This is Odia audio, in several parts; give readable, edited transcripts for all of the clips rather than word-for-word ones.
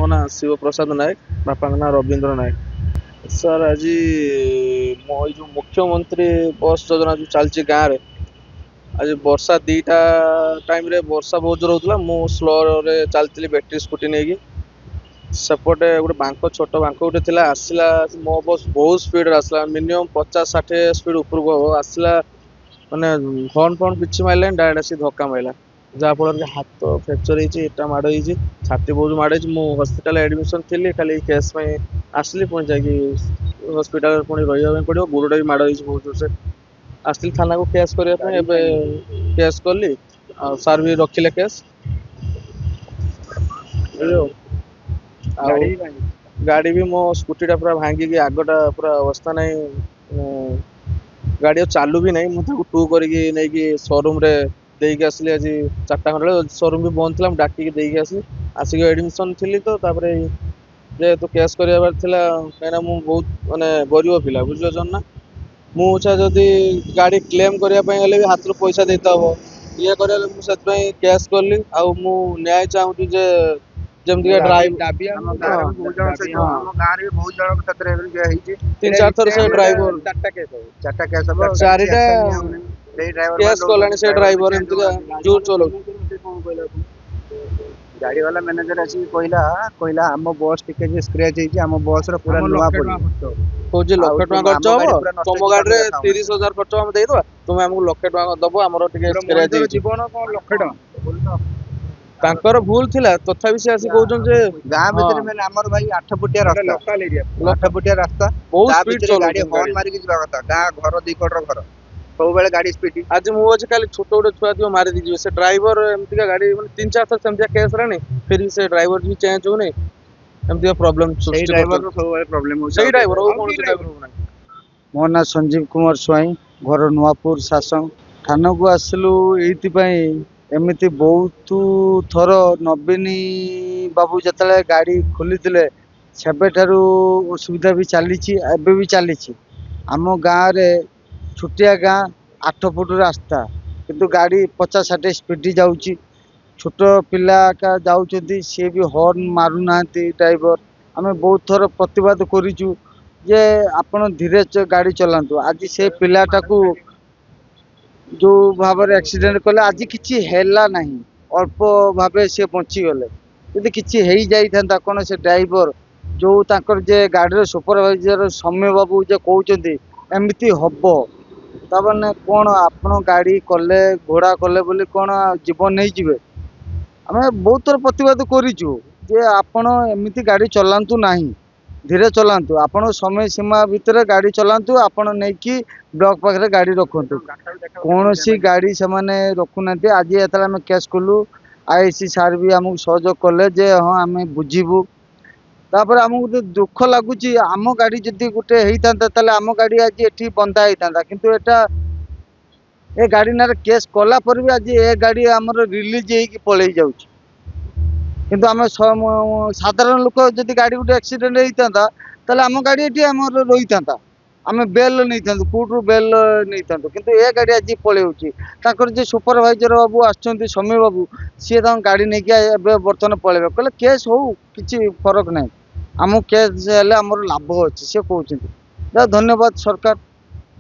ମୋ ନାଁ ଶିବପ୍ରସାଦ ନାୟକ, ବାପାଙ୍କ ନାଁ ରବୀନ୍ଦ୍ର ନାୟକ। ସାର୍ ଆଜି ମୋ ଏଇ ଯେଉଁ ମୁଖ୍ୟମନ୍ତ୍ରୀ ବସ୍ ଯୋଜନା ଯେଉଁ ଚାଲିଛି ଗାଁରେ, ଆଜି ବର୍ଷା ଦୁଇଟା ଟାଇମ୍ରେ ବର୍ଷା ବହୁତ ଜୋର ହେଉଥିଲା। ମୁଁ ସ୍ଲୋରେ ଚାଲିଥିଲି ବ୍ୟାଟେରୀ ସ୍କୁଟି ନେଇକି। ସେପଟେ ଗୋଟେ ବାଙ୍କ, ଛୋଟ ବାଙ୍କ ଗୋଟେ ଥିଲା, ଆସିଲା ମୋ ବସ୍ ବହୁତ ସ୍ପିଡ଼ରେ ଆସିଲା, ମିନିମମ୍ 50-60 ସ୍ପିଡ଼ ଉପରକୁ ହବ ଆସିଲା। ମାନେ ହର୍ନ ଫର୍ନ କିଛି ମାରିଲାନି, ଡାଇରେକ୍ଟ ଆସି ଧକ୍କା ମାରିଲା, ଯାହାଫଳରେ କି ହାତ ଫ୍ରାକ୍ଚର ହେଇଛି, ଏଟା ମାଡ଼ ହେଇଛି, ଛାତି ବହୁତ ମାଡ଼ ହେଇଛି। ମୁଁ ହସ୍ପିଟାଲ ଆଡ଼ମିସନ୍ ଥିଲି, ଖାଲି କେସ୍ ପାଇଁ ଆସିଲି। ପୁଣି ଯାଇକି ହସ୍ପିଟାଲରେ ପୁଣି ରହିବା ପାଇଁ ପଡ଼ିବ। ଗୋଡ଼ଟା ବି ମାଡ଼ ହେଇଛି ବହୁତ ଜୋରସେ। ଆସିଥିଲି ଥାନାକୁ କେସ୍ କରିବା ପାଇଁ, ଏବେ କେସ୍ କଲି। ଆଉ ସାର୍ ବି ରଖିଲେ କେସ୍। ଆଉ ଗାଡ଼ି ବି ମୋ ସ୍କୁଟିଟା ପୁରା ଭାଙ୍ଗିକି, ଆଗଟା ପୁରା ଅବସ୍ଥା ନାହିଁ। ଗାଡ଼ି ଆଉ ଚାଲୁ ବି ନାହିଁ। ମୁଁ ତାକୁ ଟୁ କରିକି ନେଇକି ସୋରୁମ୍ରେ ଦେଇକି ଆସିଲି। ଆଜି 4ଟା ଖଣ୍ଡେ ବେଳେ ସୋରୁମ୍ ବି ବନ୍ଦ ଥିଲା, ମୁଁ ଡାକିକି ଦେଇକି ଆସିଲି। ଆସିକି ଆଡ଼ମିସନ୍ ଥିଲି ତ, ତାପରେ ଯେହେତୁ କେସ୍ କରିବାର ଥିଲା, କାହିଁକିନା ମୁଁ ବହୁତ ମାନେ ଗରିବ ପିଲା, ବୁଝିପାରୁଛନ୍ତି ନା। ମୁଁ ଯଦି ଗାଡ଼ି କ୍ଲେମ୍ କରିବା ପାଇଁ ହେଲେ ବି ହାତରୁ ପଇସା ଦେଇତେ ହେବ, ଇଏ କରିବା, ମୁଁ ସେଥିପାଇଁ କ୍ୟାସ୍ କଲି। ଆଉ ମୁଁ ନ୍ୟାୟ ଚାହୁଁଛି ଯେ ଯେମିତିକା ଆମ ଗାଁରେ ବି ବହୁତ ଜଣଙ୍କ କ୍ଷେତ୍ରରେ ହେଇଛି। 3-4 ଥର ସେ ଡ୍ରାଇଭର, 4ଟା କେସ୍ ହବ, ଚାରିଟା ସେଇ ଡ୍ରାଇଭର କେସ୍ କଲାଣି। ସେ ଡ୍ରାଇଭର ଏମିତିକା ଜୋର ଚଲାଉଛି। ଗାଡି ବାଲା ମ୍ୟାନେଜର ଆସିକି କହିଲା ଆମ ବସ୍ ଟିକେ ସ୍କ୍ରାଚ୍ ହେଇଛି, ଆମ ବସ୍ ର ପୁରା ନୂଆ ପଡିବ। କହୁଛି ଆଉ 1,00,000 ଟଙ୍କା ଖର୍ଚ୍ଚ ଆମ ହବ, ଗାଡି ପୁରା ନଷ୍ଟ ତମ ହେଇଛି, ତମେ ଗାଡ଼ିରେ ଦେଖାଅ। 30,000 ଖର୍ଚ୍ଚ ଆମେ ଦେଇଦବା, ତୁମେ ଆମକୁ 1,00,000 ଟଙ୍କା ଦବ, ଆମର ଟିକେ ସ୍କ୍ରାଚ୍ ହେଇଛି। ଜୀବନ କଣ 1,00,000 ତାଙ୍କର ଭୁଲ ଥିଲା, ତଥାପି ସେ ଆସି କହୁଛନ୍ତି ଯେ ଗାଁ ହଁ ଭିତରେ ମାନେ ଆମର ଭାଇ 8 ଫୁଟିଆ ରାସ୍ତା, 8 ଫୁଟିଆ ରାସ୍ତା, ବହୁତ ତା ସ୍ପିଡ ଭିତରେ ଗାଡି ଚଲାଉଛନ୍ତି ହର୍ନ ଗାଡ଼ି। ମାରିକି ଯିବା କଥା। ଗାଁ ଘର ଦି କଡ଼ର ଘର, ସବୁବେଳେ ଗାଡି ସ୍ପିଡ। ଆଜି ମୁଁ ଅଛି, କାଲି ଛୋଟ ଗୋଟେ ଛୁଆ ଥିବ ମାରି ଦେଇଯିବେ। ସେ ଡ୍ରାଇଭର ଏମିତିକା ଗାଡ଼ି, ମାନେ 3-4 ଥର ସେମିତିକା କେସ୍ ହେଲାଣି, ଫିର ସେ ଡ୍ରାଇଭର ବି ଚେଞ୍ଜ ହଉନି। ଏମିତିକା ପ୍ରୋବ୍ଲେମ ସେଇ ସୃଷ୍ଟି ଡ୍ରାଇଭର କରୁଛନ୍ତି। ସବୁବେଳେ ପ୍ରୋବ୍ଲେମ ହଉଛି। ସେଇ ଡ୍ରାଇଭର ଆଉ କୌଣସି ଡ୍ରାଇଭର ହଉନାହିଁ। ମୋ ନାଁ ସଞ୍ଜୀବ କୁମାର ସ୍ୱାଇଁ, ଘର ନୂଆପୁର ଶାସନ। ଥାନାକୁ ଆସିଲୁ ଏଇଥିପାଇଁ, ଏମିତି ବହୁତ ଥର ନବୀନ ବାବୁ ଯେତେବେଳେ ଗାଡ଼ି ଖୋଲିଥିଲେ, ସେବେଠାରୁ ଅସୁବିଧା ବି ଚାଲିଛି, ଏବେ ବି ଚାଲିଛି। ଆମ ଗାଁରେ ଛୋଟିଆ ଗାଁ, 8 ଫୁଟ ରାସ୍ତା, କିନ୍ତୁ ଗାଡ଼ି 50-60 ସ୍ପିଡ ଯାଉଛି। ଛୋଟ ପିଲା ଯାଉଛନ୍ତି, ସିଏ ବି ହର୍ନ ମାରୁନାହାନ୍ତି ଡ୍ରାଇଭର। ଆମେ ବହୁତ ଥର ପ୍ରତିବାଦ କରିଛୁ ଯେ ଆପଣ ଧୀରେ ଗାଡ଼ି ଚଲାନ୍ତୁ। ଆଜି ସେ ପିଲାଟାକୁ ଯୋଉ ଭାବରେ ଆକ୍ସିଡେଣ୍ଟ କଲେ, ଆଜି କିଛି ହେଲା ନାହିଁ, ଅଳ୍ପ ଭାବେ ସେ ବଞ୍ଚିଗଲେ। ଯଦି କିଛି ହେଇଯାଇଥାନ୍ତା, କ'ଣ ସେ ଡ୍ରାଇଭର ଯୋଉ ତାଙ୍କର ଯେ ଗାଡ଼ିର ସୁପରଭାଇଜର ସୌମ୍ୟ ବାବୁ ଯେ କହୁଛନ୍ତି ଏମିତି ହବ, ତାମାନେ କ'ଣ ଆପଣ ଗାଡ଼ି କଲେ, ଘୋଡ଼ା କଲେ ବୋଲି କ'ଣ ଜୀବନ ନେଇଯିବେ? ଆମେ ବହୁତ ଥର ପ୍ରତିବାଦ କରିଛୁ ଯେ ଆପଣ ଏମିତି ଗାଡ଼ି ଚଲାନ୍ତୁ ନାହିଁ, ଧୀରେ ଚଲାନ୍ତୁ। ଆପଣ ସମୟ ସୀମା ଭିତରେ ଗାଡ଼ି ଚଲାନ୍ତୁ। ଆପଣ ନେଇକି ବ୍ଲକ ପାଖରେ ଗାଡ଼ି ରଖନ୍ତୁ। କୌଣସି ଗାଡ଼ି ସେମାନେ ରଖୁନାହାନ୍ତି। ଆଜି ଯେତେବେଳେ ଆମେ କେସ୍ କଲୁ, ଆଇଆଇସି ସାର୍ ବି ଆମକୁ ସହଯୋଗ କଲେ ଯେ ହଁ ଆମେ ବୁଝିବୁ। ତାପରେ ଆମକୁ ଗୋଟେ ଦୁଃଖ ଲାଗୁଛି, ଆମ ଗାଡ଼ି ଯଦି ଗୋଟେ ହେଇଥାନ୍ତା, ତାହେଲେ ଆମ ଗାଡ଼ି ଆଜି ଏଠି ବନ୍ଧା ହେଇଥାନ୍ତା। କିନ୍ତୁ ଏ ଗାଡ଼ି ନାଁରେ କେସ୍ କଲା ପରେ ବି ଆଜି ଏ ଗାଡ଼ି ଆମର ରିଲିଜ ହେଇକି ପଳେଇ ଯାଉଛି। କିନ୍ତୁ ଆମେ ସାଧାରଣ ଲୋକ ଯଦି ଗାଡ଼ି ଗୋଟେ ଆକ୍ସିଡେଣ୍ଟ ହେଇଥାନ୍ତା, ତାହେଲେ ଆମ ଗାଡ଼ି ଏଠି ଆମର ରହିଥାନ୍ତା, ଆମେ ବେଲ୍ ନେଇଥାନ୍ତୁ, କୋର୍ଟରୁ ବେଲ୍ ନେଇଥାନ୍ତୁ। କିନ୍ତୁ ଏ ଗାଡ଼ି ଆଜି ପଳେଉଛି। ତାଙ୍କର ଯେ ସୁପରଭାଇଜର ବାବୁ ଆସୁଛନ୍ତି, ସୌମ୍ୟ ବାବୁ, ସିଏ ତାଙ୍କ ଗାଡ଼ି ନେଇକି ଏବେ ବର୍ତ୍ତମାନ ପଳେଇବେ। କହିଲେ କେସ୍ ହଉ, କିଛି ଫରକ ନାହିଁ, ଆମକୁ କେସ୍ ହେଲେ ଆମର ଲାଭ ଅଛି, ସିଏ କହୁଛନ୍ତି। ଧନ୍ୟବାଦ ସରକାର,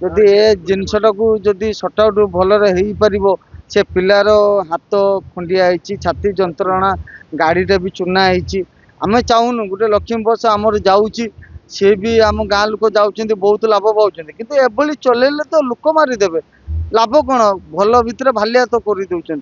ଯଦି ଏ ଜିନିଷଟାକୁ ଯଦି ସର୍ଟ ଆଉଟ୍ ଭଲରେ ହେଇପାରିବ। ସେ ପିଲାର ହାତ ଖଣ୍ଡିଆ ହେଇଛି, ଛାତି ଯନ୍ତ୍ରଣା, ଗାଡ଼ିଟା ବି ଚୂନା ହେଇଛି। ଆମେ ଚାହୁଁନୁ ଗୋଟେ ଲକ୍ଷ୍ମୀ ବସ୍ ଆମର ଯାଉଛି, ସିଏ ବି ଆମ ଗାଁ ଲୋକ ଯାଉଛନ୍ତି, ବହୁତ ଲାଭ ପାଉଛନ୍ତି। କିନ୍ତୁ ଏଭଳି ଚଲେଇଲେ ତ ଲୋକ ମାରିଦେବେ, ଲାଭ କ'ଣ? ଭଲ ଭିତରେ ଭାଲିଆ ତ କରିଦେଉଛନ୍ତି।